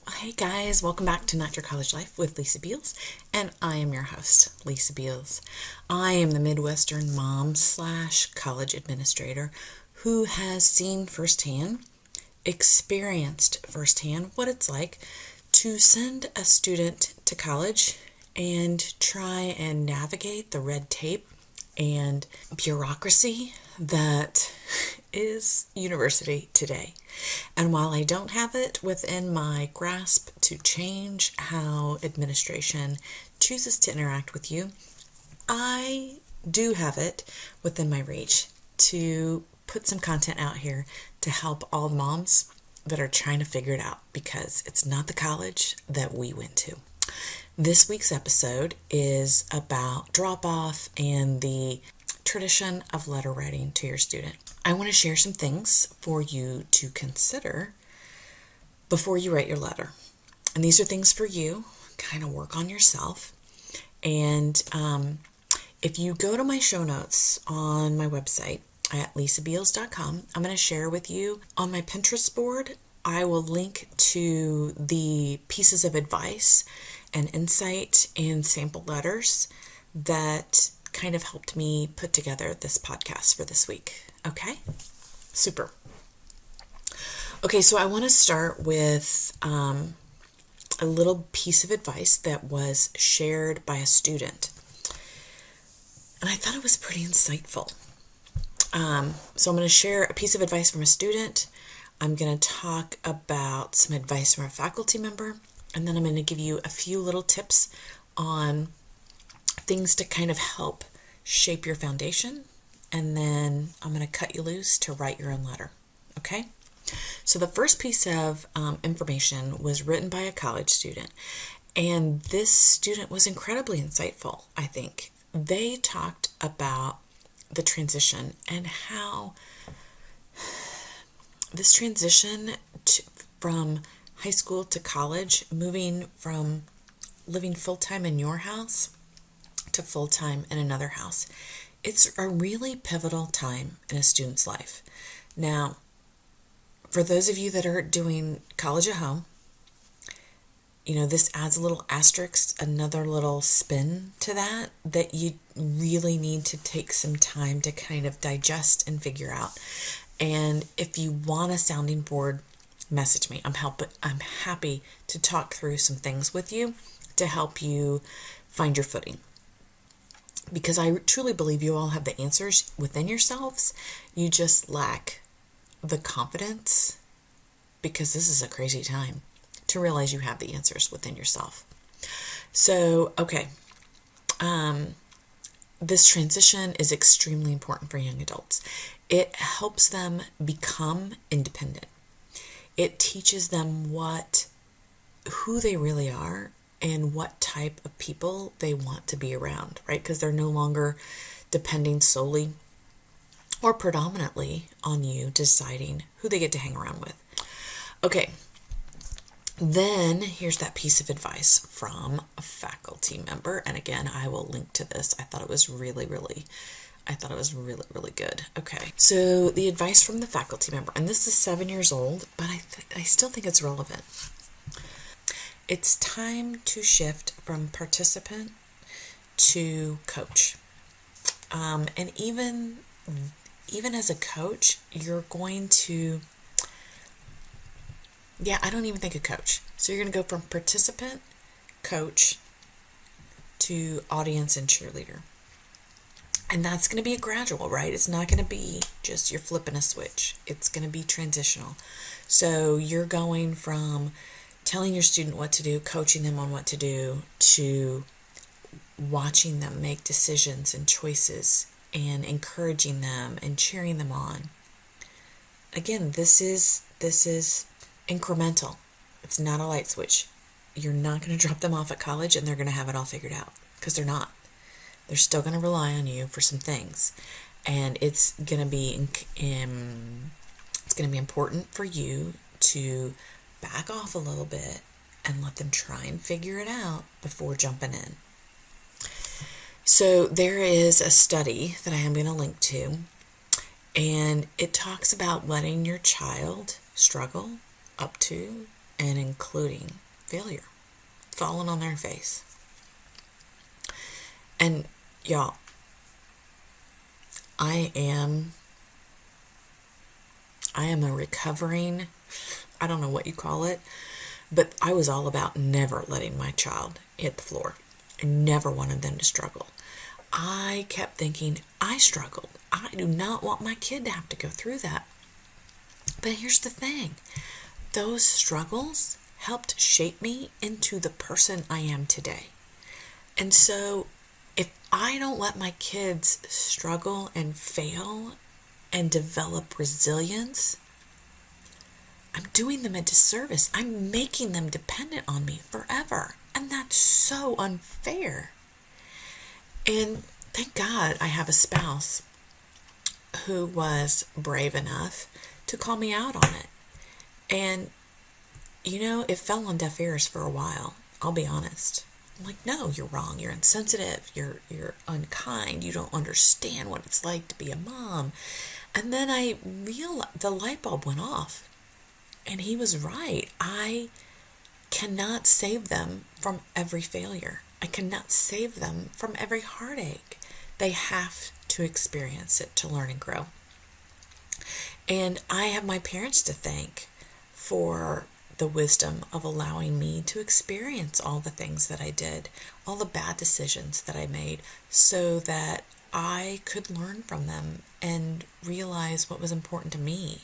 Hey guys, welcome back to Not Your College Life with Lisa Beals, and I am your host, Lisa Beals. I am the Midwestern mom slash college administrator who has seen firsthand, experienced firsthand what it's like to send a student to college and try and navigate the red tape and bureaucracy that is university today. And while I don't have it within my grasp to change how administration chooses to interact with you, I do have it within my reach to put some content out here to help all the moms that are trying to figure it out, because it's not the college that we went to. This week's episode is about drop-off and the tradition of letter writing to your student. I want to share some things for you to consider before you write your letter. And these are things for you, kind of work on yourself. And if you go to my show notes on my website at lisabeals.com, I'm going to share with you on my Pinterest board. I will link to the pieces of advice and insight and sample letters that kind of helped me put together this podcast for this week. Okay? Super. Okay, so I want to start with a little piece of advice that was shared by a student. And I thought it was pretty insightful. So I'm going to share a piece of advice from a student. I'm going to talk about some advice from a faculty member. And then I'm going to give you a few little tips on things to kind of help shape your foundation. And then I'm going to cut you loose to write your own letter. Okay? So the first piece of information was written by a college student. And this student was incredibly insightful, I think. They talked about the transition and how this transition from high school to college, moving from living full-time in your house to full-time in another house, it's a really pivotal time in a student's life. Now, for those of you that are doing college at home, this adds a little asterisk, another little spin to that you really need to take some time to kind of digest and figure out. And if you want a sounding board, message me. I'm happy to talk through some things with you to help you find your footing. Because I truly believe you all have the answers within yourselves. You just lack the confidence, because this is a crazy time, to realize you have the answers within yourself. So, okay. This transition is extremely important for young adults. It helps them become independent. It teaches them who they really are and what type of people they want to be around, right? Because they're no longer depending solely or predominantly on you deciding who they get to hang around with. Okay, then here's that piece of advice from a faculty member. And again, I will link to this. I thought it was really, really good. Okay, so the advice from the faculty member, and this is 7 years old, but I still think it's relevant. It's time to shift from participant to coach. And even as a coach, you're going to, I don't even think a coach. So you're going to go from participant, coach, to audience and cheerleader. And that's going to be a gradual, right? It's not going to be just you're flipping a switch. It's going to be transitional. So you're going from telling your student what to do, coaching them on what to do, to watching them make decisions and choices and encouraging them and cheering them on. Again, this is incremental. It's not a light switch. You're not going to drop them off at college and they're going to have it all figured out, because they're not. They're still going to rely on you for some things, and it's going to be important for you to back off a little bit and let them try and figure it out before jumping in. So there is a study that I am going to link to, and it talks about letting your child struggle up to and including failure, falling on their face. And y'all, I am a recovering, I don't know what you call it, but I was all about never letting my child hit the floor. I never wanted them to struggle. I kept thinking, I struggled. I do not want my kid to have to go through that. But here's the thing. Those struggles helped shape me into the person I am today. And so if I don't let my kids struggle and fail and develop resilience, I'm doing them a disservice. I'm making them dependent on me forever. And that's so unfair. And thank God I have a spouse who was brave enough to call me out on it. And, it fell on deaf ears for a while. I'll be honest. I'm like, no, you're wrong. You're insensitive. You're unkind. You don't understand what it's like to be a mom. And then I realized the light bulb went off. And he was right. I cannot save them from every failure. I cannot save them from every heartache. They have to experience it to learn and grow. And I have my parents to thank for the wisdom of allowing me to experience all the things that I did, all the bad decisions that I made, so that I could learn from them and realize what was important to me.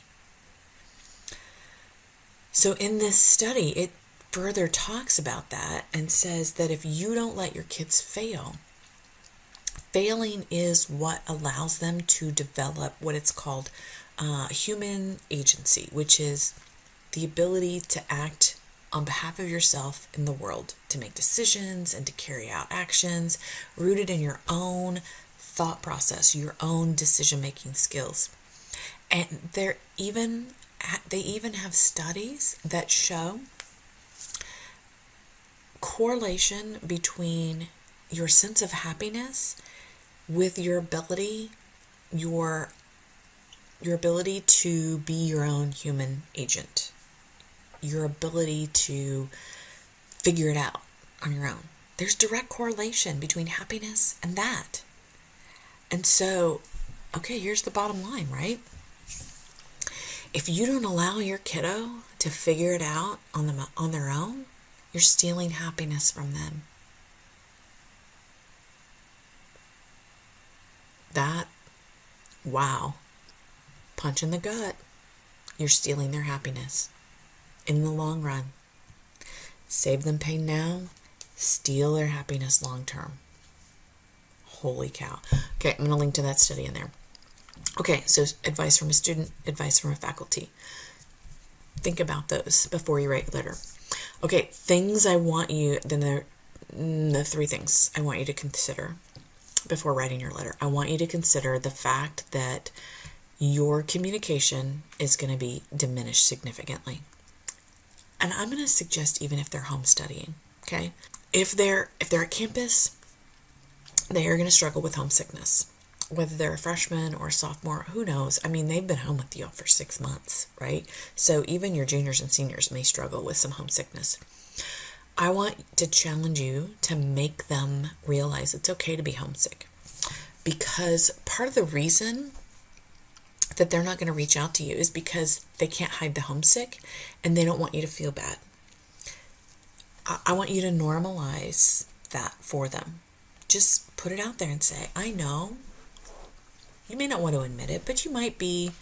So in this study, it further talks about that and says that if you don't let your kids fail, failing is what allows them to develop what it's called human agency, which is the ability to act on behalf of yourself in the world, to make decisions and to carry out actions rooted in your own thought process, your own decision-making skills. And they even have studies that show correlation between your sense of happiness with your ability to be your own human agent, your ability to figure it out on your own. There's direct correlation between happiness and that. And so, okay, here's the bottom line, right? If you don't allow your kiddo to figure it out on their own, you're stealing happiness from them. Wow. Punch in the gut. You're stealing their happiness in the long run. Save them pain now, steal their happiness long term. Holy cow. Okay, I'm going to link to that study in there. Okay, so advice from a student, advice from a faculty. Think about those before you write your letter. Okay, the 3 things I want you to consider before writing your letter. I want you to consider the fact that your communication is going to be diminished significantly. And I'm going to suggest even if they're home studying, okay? If they're at campus, they are going to struggle with homesickness. Whether they're a freshman or a sophomore, who knows? I mean, they've been home with you for 6 months, right? So even your juniors and seniors may struggle with some homesickness. I want to challenge you to make them realize it's okay to be homesick. Because part of the reason that they're not going to reach out to you is because they can't hide the homesick and they don't want you to feel bad. I want you to normalize that for them. Just put it out there and say, I know. You may not want to admit it, but you might be,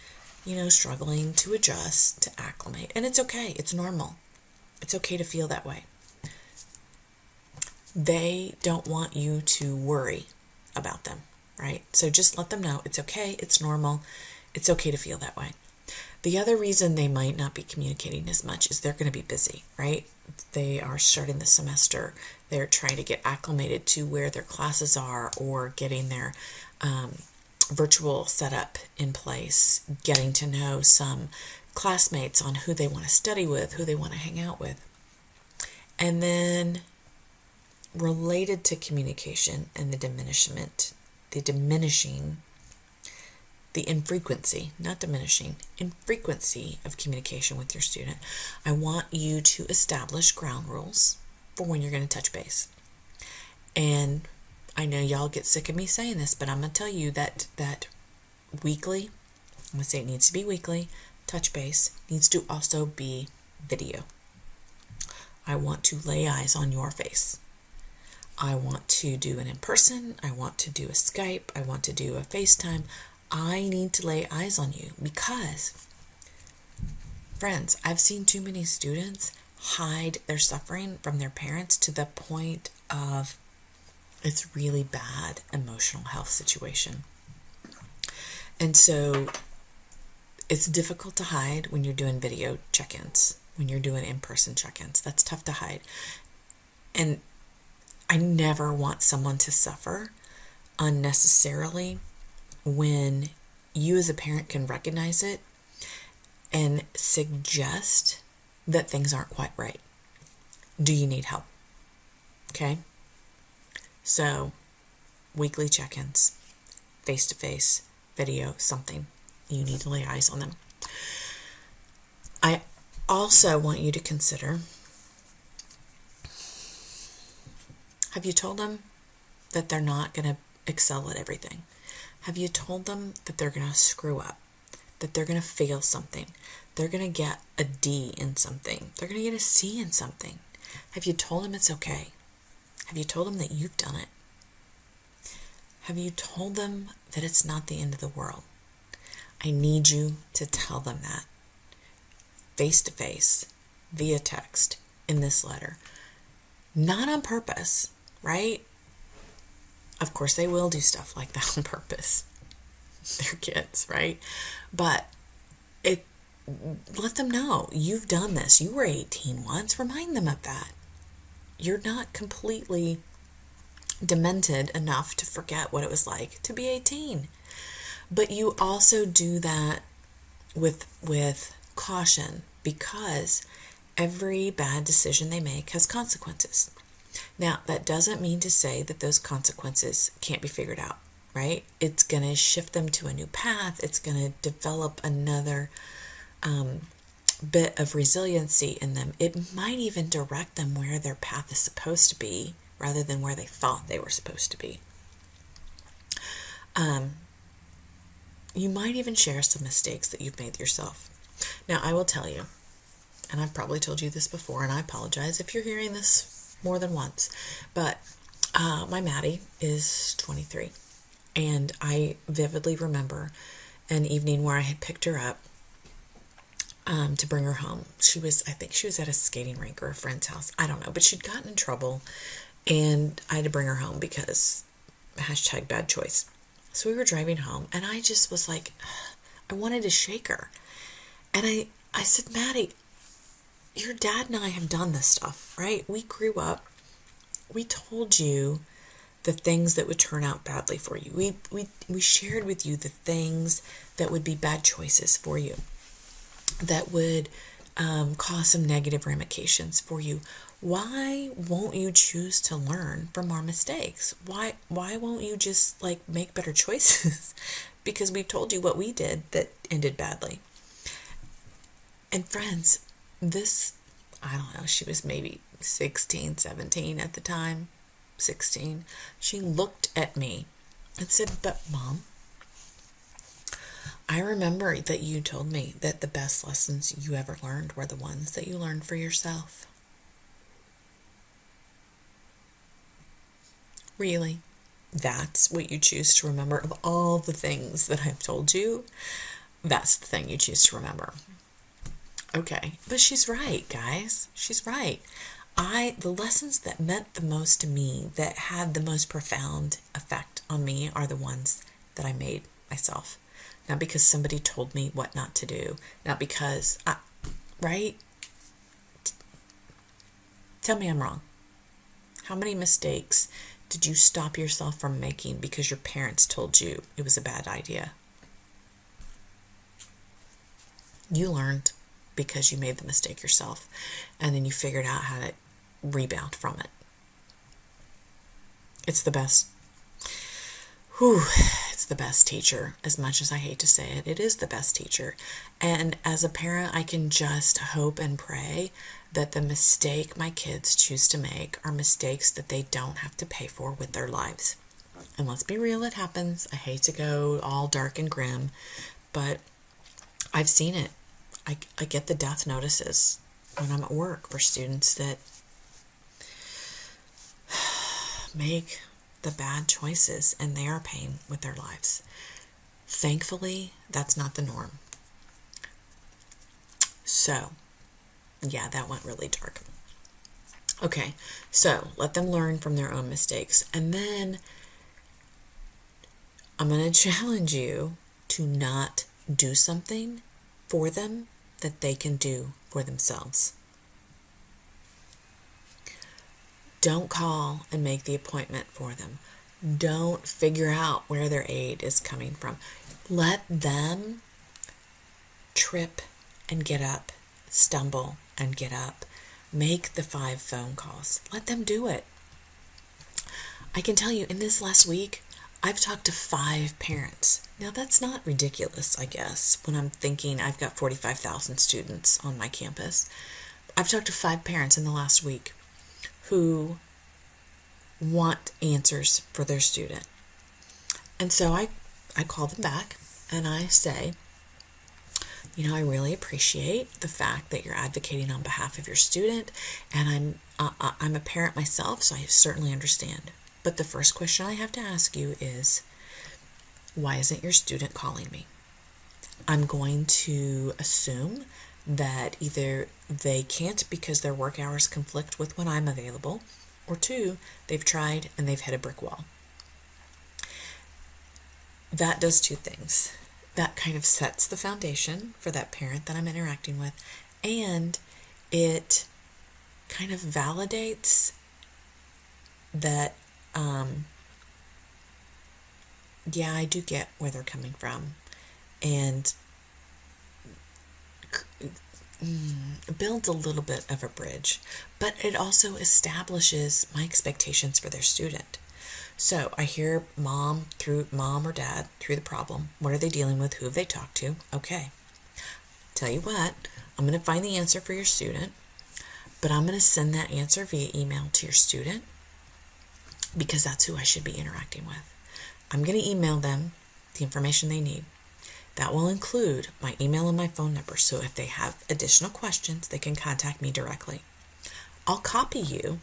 struggling to adjust, to acclimate. And it's okay. It's normal. It's okay to feel that way. They don't want you to worry about them, right? So just let them know it's okay. It's normal. It's okay to feel that way. The other reason they might not be communicating as much is they're going to be busy, right? They are starting the semester. They're trying to get acclimated to where their classes are or getting their virtual setup in place, getting to know some classmates on who they want to study with, who they want to hang out with. And then related to communication and the diminishing, the infrequency, not diminishing, infrequency of communication with your student. I want you to establish ground rules for when you're going to touch base. And I know y'all get sick of me saying this, but I'm going to tell you that weekly, I'm going to say it needs to be weekly, touch base needs to also be video. I want to lay eyes on your face. I want to do an in-person. I want to do a Skype. I want to do a FaceTime. I need to lay eyes on you because, friends, I've seen too many students hide their suffering from their parents to the point of it's really bad emotional health situation. And so it's difficult to hide when you're doing video check-ins, when you're doing in-person check-ins. That's tough to hide. And I never want someone to suffer unnecessarily when you as a parent can recognize it and suggest that things aren't quite right. Do you need help? Okay? So, weekly check-ins, face-to-face, video, something. You need to lay eyes on them. I also want you to consider, have you told them that they're not going to excel at everything? Have you told them that they're going to screw up, that they're going to fail something, they're going to get a D in something, they're going to get a C in something? Have you told them it's okay? Have you told them that you've done it? Have you told them that it's not the end of the world? I need you to tell them that. Face to face, via text, in this letter. Not on purpose, right? Of course, they will do stuff like that on purpose. They're kids, right? But let them know you've done this. You were 18 once. Remind them of that. You're not completely demented enough to forget what it was like to be 18. But you also do that with caution, because every bad decision they make has consequences. Now, that doesn't mean to say that those consequences can't be figured out, right? It's going to shift them to a new path. It's going to develop another bit of resiliency in them. It might even direct them where their path is supposed to be rather than where they thought they were supposed to be. You might even share some mistakes that you've made yourself. Now, I will tell you, and I've probably told you this before, and I apologize if you're hearing this more than once, but my Maddie is 23, and I vividly remember an evening where I had picked her up to bring her home. I think she was at a skating rink or a friend's house. I don't know, but she'd gotten in trouble, and I had to bring her home because #bad choice. So we were driving home, and I just was like, I wanted to shake her. And I said, Maddie, your dad and I have done this stuff, right? We grew up. We told you the things that would turn out badly for you. We shared with you the things that would be bad choices for you, that would cause some negative ramifications for you. Why won't you choose to learn from our mistakes? Why won't you just make better choices? Because we've told you what we did that ended badly. And friends, I don't know, she was maybe 16, 17 at the time, 16. She looked at me and said, but Mom, I remember that you told me that the best lessons you ever learned were the ones that you learned for yourself. Really? That's what you choose to remember? Of all the things that I've told you, that's the thing you choose to remember. Okay, but she's right, guys. She's right. The lessons that meant the most to me, that had the most profound effect on me, are the ones that I made myself. Not because somebody told me what not to do. Not because, right? Tell me I'm wrong. How many mistakes did you stop yourself from making because your parents told you it was a bad idea? You learned because you made the mistake yourself, and then you figured out how to rebound from it. It's the best. It's it's the best teacher. As much as I hate to say it, it is the best teacher. And as a parent, I can just hope and pray that the mistake my kids choose to make are mistakes that they don't have to pay for with their lives. And let's be real, it happens. I hate to go all dark and grim, but I've seen it. I get the death notices when I'm at work for students that make the bad choices and they are paying with their lives. Thankfully, that's not the norm. So, yeah, that went really dark. Okay, so let them learn from their own mistakes. And then I'm going to challenge you to not do something for them that they can do for themselves. Don't call and make the appointment for them. Don't figure out where their aid is coming from. Let them trip and get up, stumble and get up. Make the 5 phone calls. Let them do it. I can tell you, in this last week, I've talked to 5 parents. Now, that's not ridiculous, I guess, when I'm thinking I've got 45,000 students on my campus. I've talked to 5 parents in the last week who want answers for their student. And so I call them back and I say, I really appreciate the fact that you're advocating on behalf of your student, and I'm a parent myself, so I certainly understand. But the first question I have to ask you is, why isn't your student calling me? I'm going to assume that either they can't because their work hours conflict with when I'm available, or 2, they've tried and they've hit a brick wall. That does 2 things. That kind of sets the foundation for that parent that I'm interacting with, and it kind of validates that, yeah, I do get where they're coming from, and builds a little bit of a bridge, but it also establishes my expectations for their student. So I hear mom or dad through the problem. What are they dealing with? Who have they talked to? Okay. Tell you what, I'm going to find the answer for your student, but I'm going to send that answer via email to your student because that's who I should be interacting with. I'm going to email them the information they need. That will include my email and my phone number, so if they have additional questions, they can contact me directly. I'll copy you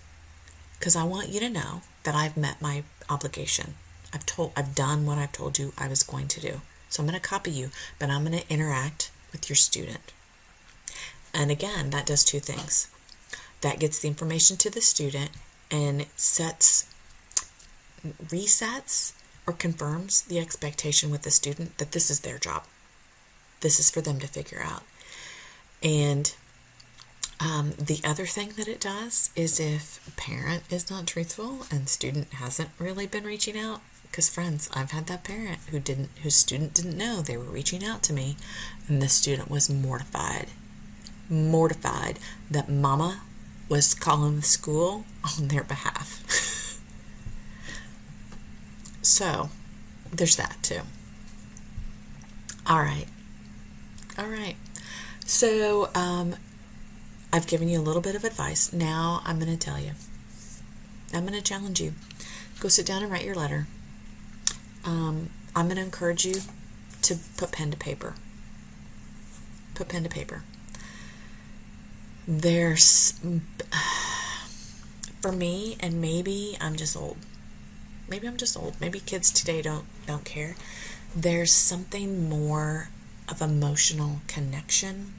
because I want you to know that I've met my obligation. I've done what I've told you I was going to do. So I'm going to copy you, but I'm going to interact with your student. And again, that does 2 things. That gets the information to the student and resets or confirms the expectation with the student that this is their job. This is for them to figure out. And the other thing that it does is if a parent is not truthful and student hasn't really been reaching out, because friends, I've had that parent whose student didn't know they were reaching out to me, and the student was mortified that mama was calling the school on their behalf. So, there's that too. All right. So, I've given you a little bit of advice. Now I'm going to tell you. I'm going to challenge you. Go sit down and write your letter. I'm going to encourage you to put pen to paper. Put pen to paper. There's, for me, and maybe I'm just old. Maybe kids today don't care. There's something more of emotional connection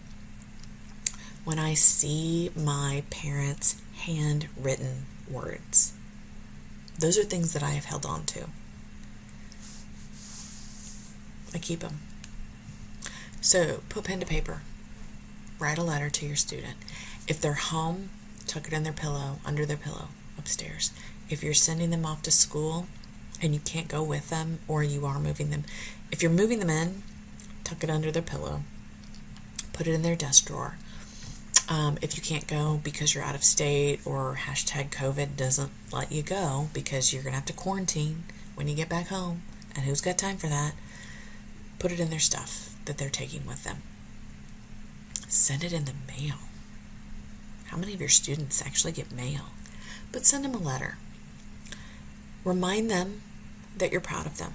when I see my parents' handwritten words. Those are things that I have held on to. I keep them. So put pen to paper. Write a letter to your student. If they're home, tuck it in their pillow, under their pillow, upstairs. If you're sending them off to school and you can't go with them, or you are moving them, if you're moving them in, tuck it under their pillow. Put it in their desk drawer. If you can't go because you're out of state or #COVID doesn't let you go because you're going to have to quarantine when you get back home, And who's got time for that? Put it in their stuff that they're taking with them. Send it in the mail. How many of your students actually get mail? But send them a letter. Remind them that you're proud of them.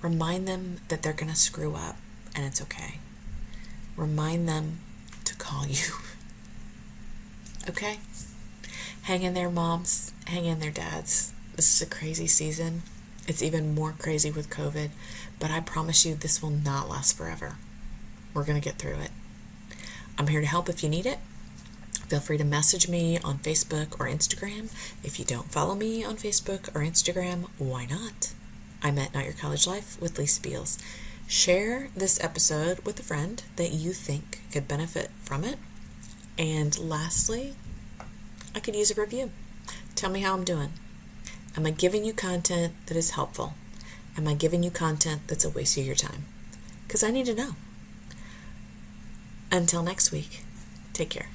Remind them that they're going to screw up and it's okay. Remind them to call you. Okay? Hang in there, moms. Hang in there, dads. This is a crazy season. It's even more crazy with COVID, but I promise you this will not last forever. We're going to get through it. I'm here to help if you need it. Feel free to message me on Facebook or Instagram. If you don't follow me on Facebook or Instagram, why not? I'm at Not Your College Life with Lisa Beals. Share this episode with a friend that you think could benefit from it. And lastly, I could use a review. Tell me how I'm doing. Am I giving you content that is helpful? Am I giving you content that's a waste of your time? Because I need to know. Until next week, take care.